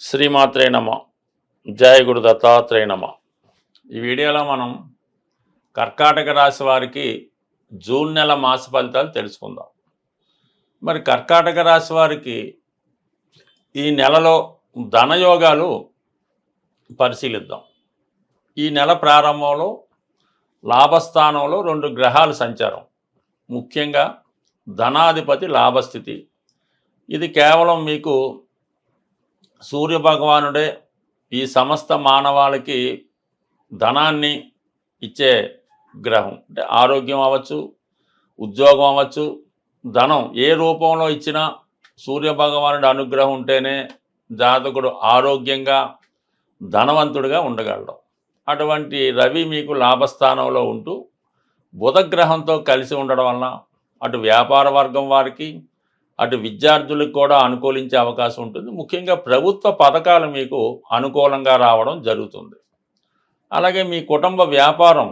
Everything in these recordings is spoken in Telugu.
శ్రీమాత్రే నమ. జయ గురు దత్తాత్రేయ నమ. ఈ వీడియోలో మనం కర్కాటక రాశి వారికి జూన్ నెల మాస ఫలితాలు తెలుసుకుందాం. మరి కర్కాటక రాశి వారికి ఈ నెలలో ధనయోగాలు పరిశీలిద్దాం. ఈ నెల ప్రారంభంలో లాభస్థానంలో 2 గ్రహాలు సంచారం, ముఖ్యంగా ధనాధిపతి లాభస్థితి. ఇది కేవలం మీకు సూర్యభగవానుడే ఈ సమస్త మానవాళికి ధనాన్ని ఇచ్చే గ్రహం. అంటే ఆరోగ్యం అవ్వచ్చు, ఉద్యోగం అవ్వచ్చు, ధనం ఏ రూపంలో ఇచ్చినా సూర్యభగవానుడి అనుగ్రహం ఉంటేనే జాతకుడు ఆరోగ్యంగా ధనవంతుడిగా ఉండగలడు. అటువంటి రవి మీకు లాభస్థానంలో ఉంటూ బుధగ్రహంతో కలిసి ఉండడం వలన అటు వ్యాపార వర్గం వారికి అటు విద్యార్థులకు కూడా అనుకూలించే అవకాశం ఉంటుంది. ముఖ్యంగా ప్రభుత్వ పథకాలు మీకు అనుకూలంగా రావడం జరుగుతుంది. అలాగే మీ కుటుంబ వ్యాపారం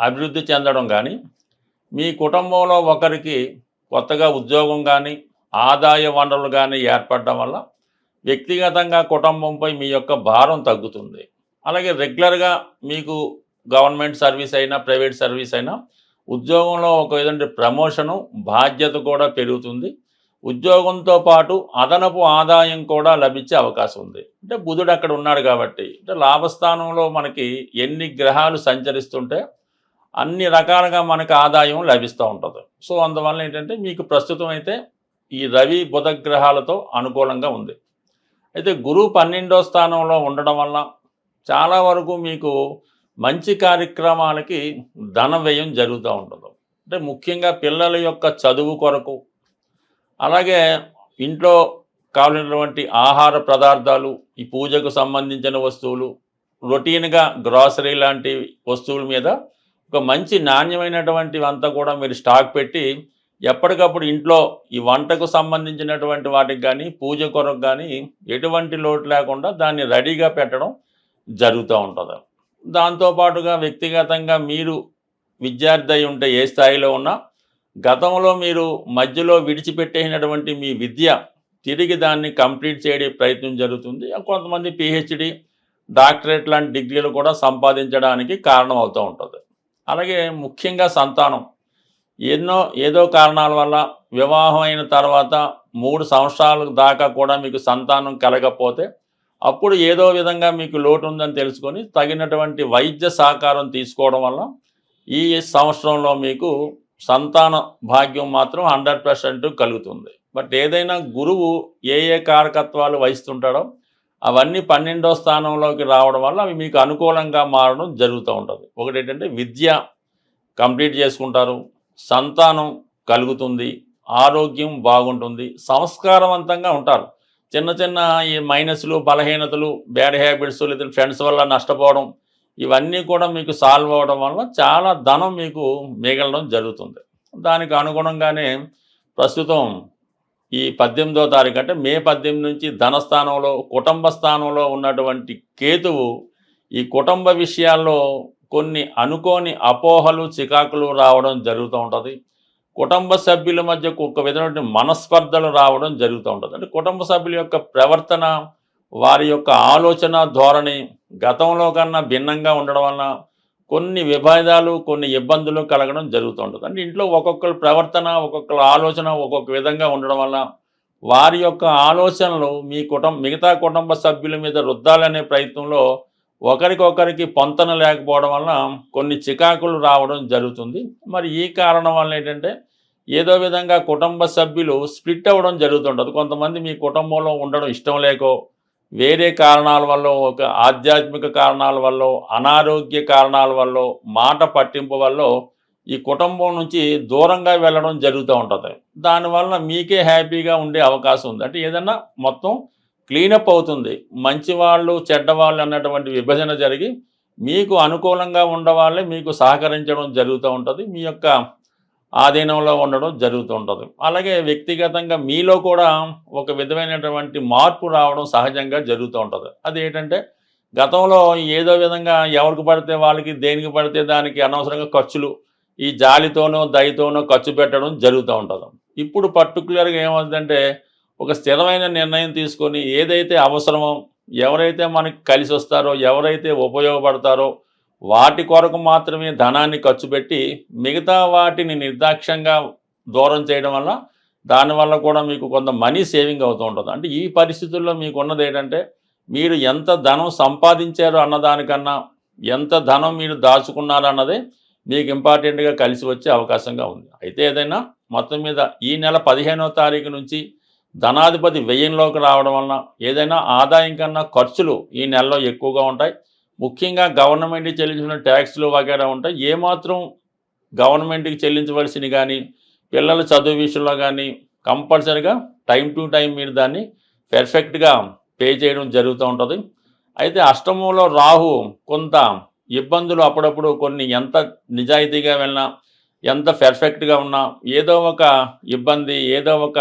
అభివృద్ధి చెందడం కానీ, మీ కుటుంబంలో ఒకరికి కొత్తగా ఉద్యోగం కానీ ఆదాయ వనరులు కానీ ఏర్పడడం వల్ల వ్యక్తిగతంగా కుటుంబంపై మీ యొక్క భారం తగ్గుతుంది. అలాగే రెగ్యులర్గా మీకు గవర్నమెంట్ సర్వీస్ అయినా ప్రైవేట్ సర్వీస్ అయినా ఉద్యోగంలో ఒక విధంగా ప్రమోషను బాధ్యత కూడా పెరుగుతుంది. ఉద్యోగంతో పాటు అదనపు ఆదాయం కూడా లభించే అవకాశం ఉంది. అంటే బుధుడు అక్కడ ఉన్నాడు కాబట్టి, అంటే లాభస్థానంలో మనకి ఎన్ని గ్రహాలు సంచరిస్తుంటే అన్ని రకాలుగా మనకు ఆదాయం లభిస్తూ ఉంటుంది. సో అందువల్ల ఏంటంటే మీకు ప్రస్తుతం అయితే ఈ రవి బుధ గ్రహాలతో అనుకూలంగా ఉంది. అయితే గురువు 12వ స్థానంలో ఉండడం వల్ల చాలా వరకు మీకు మంచి కార్యక్రమాలకి ధన వ్యయం జరుగుతూ ఉంటుంది. అంటే ముఖ్యంగా పిల్లల యొక్క చదువు కొరకు, అలాగే ఇంట్లో కావాల్సినటువంటి ఆహార పదార్థాలు, ఈ పూజకు సంబంధించిన వస్తువులు, రొటీన్గా గ్రాసరీ లాంటి వస్తువుల మీద ఒక మంచి నాణ్యమైనటువంటివి అంతా కూడా మీరు స్టాక్ పెట్టి ఎప్పటికప్పుడు ఇంట్లో ఈ వంటకు సంబంధించినటువంటి వాటికి కానీ పూజ కొరకు కానీ ఎటువంటి లోటు లేకుండా దాన్ని రెడీగా పెట్టడం జరుగుతూ ఉంటుంది. దాంతోపాటుగా వ్యక్తిగతంగా మీరు విద్యార్థి అయి ఉంటే ఏ స్థాయిలో ఉన్నా గతంలో మీరు మధ్యలో విడిచిపెట్టేసినటువంటి మీ విద్య తిరిగి దాన్ని కంప్లీట్ చేయడే ప్రయత్నం జరుగుతుంది. కొంతమంది పిహెచ్డి, డాక్టరేట్ లాంటి డిగ్రీలు కూడా సంపాదించడానికి కారణం అవుతూ ఉంటుంది. అలాగే ముఖ్యంగా సంతానం ఏదో కారణాల వల్ల వివాహం అయిన తర్వాత 3 సంవత్సరాల దాకా కూడా మీకు సంతానం కలగకపోతే అప్పుడు ఏదో విధంగా మీకు లోటు ఉందని తెలుసుకొని తగినటువంటి వైద్య సహకారం తీసుకోవడం వల్ల ఈ సంవత్సరంలో మీకు సంతాన భాగ్యం మాత్రం 100% కలుగుతుంది. బట్ ఏదైనా గురువు ఏ కారకత్వాలు వహిస్తుంటాడో అవన్నీ 12వ స్థానంలోకి రావడం వల్ల అవి మీకు అనుకూలంగా మారడం జరుగుతూ ఉంటుంది. ఒకటి ఏంటంటే విద్య కంప్లీట్ చేసుకుంటారు, సంతానం కలుగుతుంది, ఆరోగ్యం బాగుంటుంది, సంస్కారవంతంగా ఉంటారు. చిన్న చిన్న ఈ మైనస్లు, బలహీనతలు, బ్యాడ్ హ్యాబిట్స్ లేదా ఫ్రెండ్స్ వల్ల నష్టపోవడం ఇవన్నీ కూడా మీకు సాల్వ్ అవ్వడం వల్ల చాలా ధనం మీకు మిగలడం జరుగుతుంది. దానికి అనుగుణంగానే ప్రస్తుతం ఈ 18వ తారీఖు అంటే మే 18 నుంచి ధనస్థానంలో కుటుంబ స్థానంలో ఉన్నటువంటి కేతువు ఈ కుటుంబ విషయాల్లో కొన్ని అనుకోని అపోహలు, చికాకులు రావడం జరుగుతూ ఉంటుంది. కుటుంబ సభ్యుల మధ్య ఒక విధమైన మనస్పర్ధలు రావడం జరుగుతూ ఉంటుంది. అంటే కుటుంబ సభ్యుల యొక్క ప్రవర్తన, వారి యొక్క ఆలోచన ధోరణి గతంలో కన్నా భిన్నంగా ఉండడం వలన కొన్ని విభేదాలు, కొన్ని ఇబ్బందులు కలగడం జరుగుతూ ఉంటుంది. అంటే ఇంట్లో ఒక్కొక్కరి ప్రవర్తన, ఒక్కొక్కరి ఆలోచన ఒక్కొక్క విధంగా ఉండడం వల్ల వారి యొక్క ఆలోచనలు మీ మిగతా కుటుంబ సభ్యుల మీద రుద్దాలనే ప్రయత్నంలో ఒకరికొకరికి పొంతన లేకపోవడం వలన కొన్ని చికాకులు రావడం జరుగుతుంది. మరి ఈ కారణం వల్ల ఏంటంటే ఏదో విధంగా కుటుంబ సభ్యులు స్ప్లిట్ అవ్వడం జరుగుతుంటుంది. కొంతమంది మీ కుటుంబంలో ఉండడం ఇష్టం లేకో, వేరే కారణాల వల్ల, ఒక ఆధ్యాత్మిక కారణాల వల్ల, అనారోగ్య కారణాల వల్ల, మాట పట్టింపు వల్ల ఈ కుటుంబం నుంచి దూరంగా వెళ్ళడం జరుగుతూ ఉంటుంది. దానివల్ల మీకే హ్యాపీగా ఉండే అవకాశం ఉంది. అంటే ఏదన్నా మొత్తం క్లీనప్ అవుతుంది. మంచివాళ్ళు, చెడ్డవాళ్ళు అన్నటువంటి విభజన జరిగి మీకు అనుకూలంగా ఉండవాళ్ళే మీకు సహకరించడం జరుగుతూ ఉంటుంది. మీ యొక్క ఆధీనంలో ఉండడం జరుగుతూ ఉంటుంది. అలాగే వ్యక్తిగతంగా మీలో కూడా ఒక విధమైనటువంటి మార్పు రావడం సహజంగా జరుగుతూ ఉంటుంది. అదేంటంటే గతంలో ఏదో విధంగా ఎవరికి పడితే వాళ్ళకి, దేనికి పడితే దానికి అనవసరంగా ఖర్చులు, ఈ జాలితోనో దయతోనో ఖర్చు పెట్టడం జరుగుతూ ఉంటుంది. ఇప్పుడు పర్టికులర్గా ఏమవుతుందంటే ఒక స్థిరమైన నిర్ణయం తీసుకొని ఏదైతే అవసరమో ఎవరైతే మనకి కలిసి వస్తారో, ఎవరైతే ఉపయోగపడతారో వాటి కొరకు మాత్రమే ధనాన్ని ఖర్చు పెట్టి మిగతా వాటిని నిర్దాక్ష్యంగా దూరం చేయడం వల్ల దానివల్ల కూడా మీకు కొంత మనీ సేవింగ్ అవుతూ ఉంటుంది. అంటే ఈ పరిస్థితుల్లో మీకు ఉన్నది ఏంటంటే మీరు ఎంత ధనం సంపాదించారో అన్నదానికన్నా ఎంత ధనం మీరు దాచుకున్నారు అన్నదే మీకు ఇంపార్టెంట్గా కలిసి వచ్చే అవకాశంగా ఉంది. అయితే ఏదైనా మొత్తం మీద ఈ నెల 15వ తారీఖు నుంచి ధనాధిపతి వ్యయంలోకి రావడం వలన ఏదైనా ఆదాయం కన్నా ఖర్చులు ఈ నెలలో ఎక్కువగా ఉంటాయి. ముఖ్యంగా గవర్నమెంట్కి చెల్లించిన ట్యాక్స్లు వగైరా ఉంటాయి. ఏమాత్రం గవర్నమెంట్కి చెల్లించవలసినవి కానీ పిల్లల చదువు విషయంలో కానీ కంపల్సరీగా టైం టు టైం మీరు దాన్ని పెర్ఫెక్ట్గా పే చేయడం జరుగుతూ ఉంటుంది. అయితే అష్టమంలో రాహు కొంత ఇబ్బందులు అప్పుడప్పుడు కొన్ని ఎంత నిజాయితీగా వెళ్ళినా ఎంత పెర్ఫెక్ట్గా ఉన్నా ఏదో ఒక ఇబ్బంది, ఏదో ఒక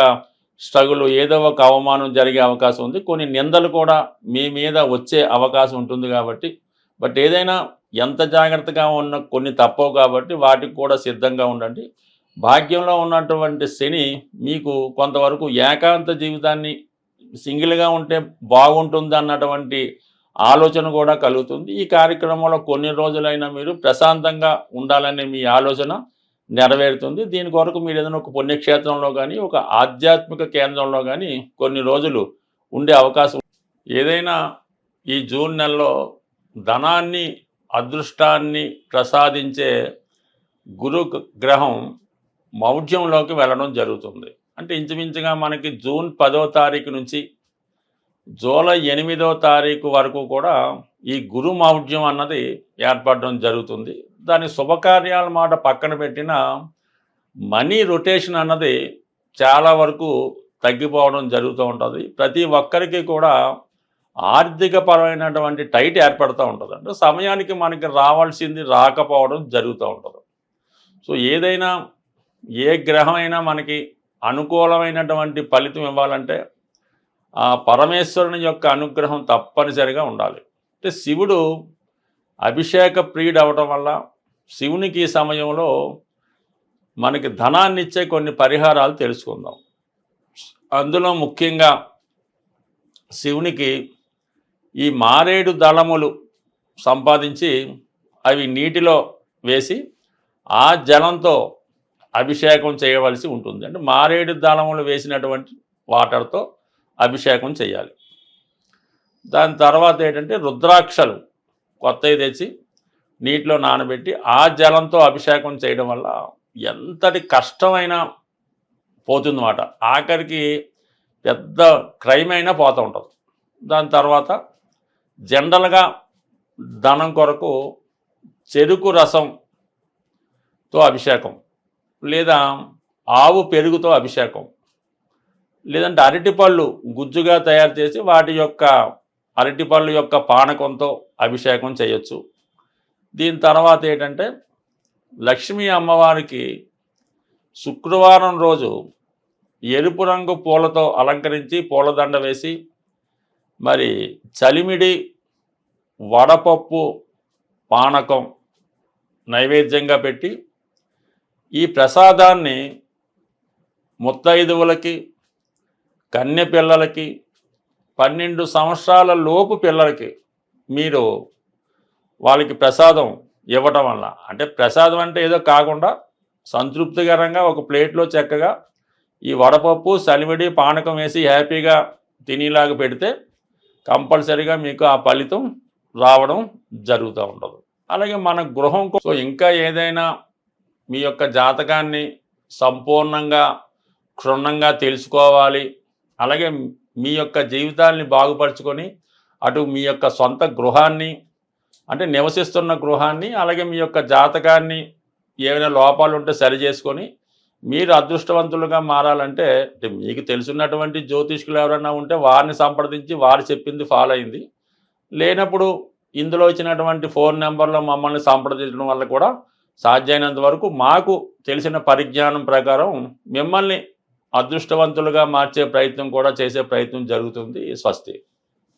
స్ట్రగుల్, ఏదో ఒక అవమానం జరిగే అవకాశం ఉంది. కొన్ని నిందలు కూడా మీ మీద వచ్చే అవకాశం ఉంటుంది కాబట్టి బట్ ఏదైనా ఎంత జాగ్రత్తగా ఉన్న కొన్ని తప్పవు కాబట్టి వాటికి కూడా సిద్ధంగా ఉండండి. భాగ్యంలో ఉన్నటువంటి శని మీకు కొంతవరకు ఏకాంత జీవితాన్ని సింగిల్గా ఉంటే బాగుంటుంది అన్నటువంటి ఆలోచన కూడా కలుగుతుంది. ఈ కార్యక్రమంలో కొన్ని రోజులైనా మీరు ప్రశాంతంగా ఉండాలనే మీ ఆలోచన నెరవేరుతుంది. దీని కొరకు మీరు ఏదైనా ఒక పుణ్యక్షేత్రంలో కానీ ఒక ఆధ్యాత్మిక కేంద్రంలో కానీ కొన్ని రోజులు ఉండే అవకాశం. ఏదైనా ఈ జూన్ నెలలో ధనాన్ని అదృష్టాన్ని ప్రసాదించే గురు గ్రహం మౌఢ్యంలోకి వెళ్ళడం జరుగుతుంది. అంటే ఇంచుమించుగా మనకి జూన్ 10వ తారీఖు నుంచి జూలై 8వ తారీఖు వరకు కూడా ఈ గురు మౌఢ్యం అన్నది ఏర్పడడం జరుగుతుంది. దాని శుభకార్యాల మాట పక్కన పెట్టిన మనీ రొటేషన్ అన్నది చాలా వరకు తగ్గిపోవడం జరుగుతూ ఉంటుంది. ప్రతి ఒక్కరికి కూడా ఆర్థిక పరమైనటువంటి టైట్ ఏర్పడుతూ ఉంటుంది. అంటే సమయానికి మనకి రావాల్సింది రాకపోవడం జరుగుతూ ఉంటుంది. సో ఏదైనా ఏ గ్రహమైనా మనకి అనుకూలమైనటువంటి ఫలితం ఇవ్వాలంటే ఆ పరమేశ్వరుని యొక్క అనుగ్రహం తప్పనిసరిగా ఉండాలి. అంటే శివుడు అభిషేక ప్రియుడు అవడం వల్ల శివునికి ఈ సమయంలో మనకి ధనాన్ని ఇచ్చే కొన్ని పరిహారాలు తెలుసుకుందాం. అందులో ముఖ్యంగా శివునికి ఈ మారేడు దళములు సంపాదించి అవి నీటిలో వేసి ఆ జలంతో అభిషేకం చేయవలసి ఉంటుంది. అంటే మారేడు దళములు వేసినటువంటి వాటర్తో అభిషేకం చేయాలి. దాని తర్వాత ఏంటంటే రుద్రాక్షలు కొత్తవి తెచ్చి నీటిలో నానబెట్టి ఆ జలంతో అభిషేకం చేయడం వల్ల ఎంతటి కష్టమైనా పోతుందన్నమాట. ఆఖరికి పెద్ద క్రైమ్ అయినా పోతూ ఉంటుంది. దాని తర్వాత జనరల్గా ధనం కొరకు చెరుకు రసంతో అభిషేకం, లేదా ఆవు పెరుగుతో అభిషేకం, లేదంటే అరటిపళ్ళు గుజ్జుగా తయారు చేసి వాటి యొక్క అరటిపళ్ళు యొక్క పానకంతో అభిషేకం చేయొచ్చు. దీని తర్వాత ఏంటంటే లక్ష్మీ అమ్మవారికి శుక్రవారం రోజు ఎరుపు రంగు పూలతో అలంకరించి పూలదండ వేసి మరి చలిమిడి వడపప్పు పానకం నైవేద్యంగా పెట్టి ఈ ప్రసాదాన్ని ముత్తైదువులకి, కన్య పిల్లలకి, 12 సంవత్సరాల లోపు పిల్లలకి మీరు వాళ్ళకి ప్రసాదం ఇవ్వటం వల్ల, అంటే ప్రసాదం అంటే ఏదో కాకుండా సంతృప్తికరంగా ఒక ప్లేట్లో చక్కగా ఈ వడపప్పు చలిమిడి పానకం వేసి హ్యాపీగా తినేలాగా పెడితే కంపల్సరీగా మీకు ఆ ఫలితం రావడం జరుగుతూ ఉంటుంది. అలాగే మన గృహం సో ఇంకా ఏదైనా మీ యొక్క జాతకాన్ని సంపూర్ణంగా క్షుణ్ణంగా తెలుసుకోవాలి, అలాగే మీ యొక్క జీవితాన్ని బాగుపరుచుకొని అటు మీ యొక్క సొంత గృహాన్ని అంటే నివసిస్తున్న గృహాన్ని అలాగే మీ యొక్క జాతకాన్ని ఏమైనా లోపాలు ఉంటే సరి చేసుకొని మీరు అదృష్టవంతులుగా మారాలంటే మీకు తెలుసున్నటువంటి జ్యోతిష్కులు ఎవరైనా ఉంటే వారిని సంప్రదించి వారు చెప్పింది ఫాలో అయింది. లేనప్పుడు ఇందులో ఇచ్చినటువంటి ఫోన్ నెంబర్లో మమ్మల్ని సంప్రదించడం వల్ల కూడా సాధ్యమైనంత వరకు మాకు తెలిసిన పరిజ్ఞానం ప్రకారం మిమ్మల్ని అదృష్టవంతులుగా మార్చే ప్రయత్నం కూడా చేసే ప్రయత్నం జరుగుతుంది. స్వస్తి.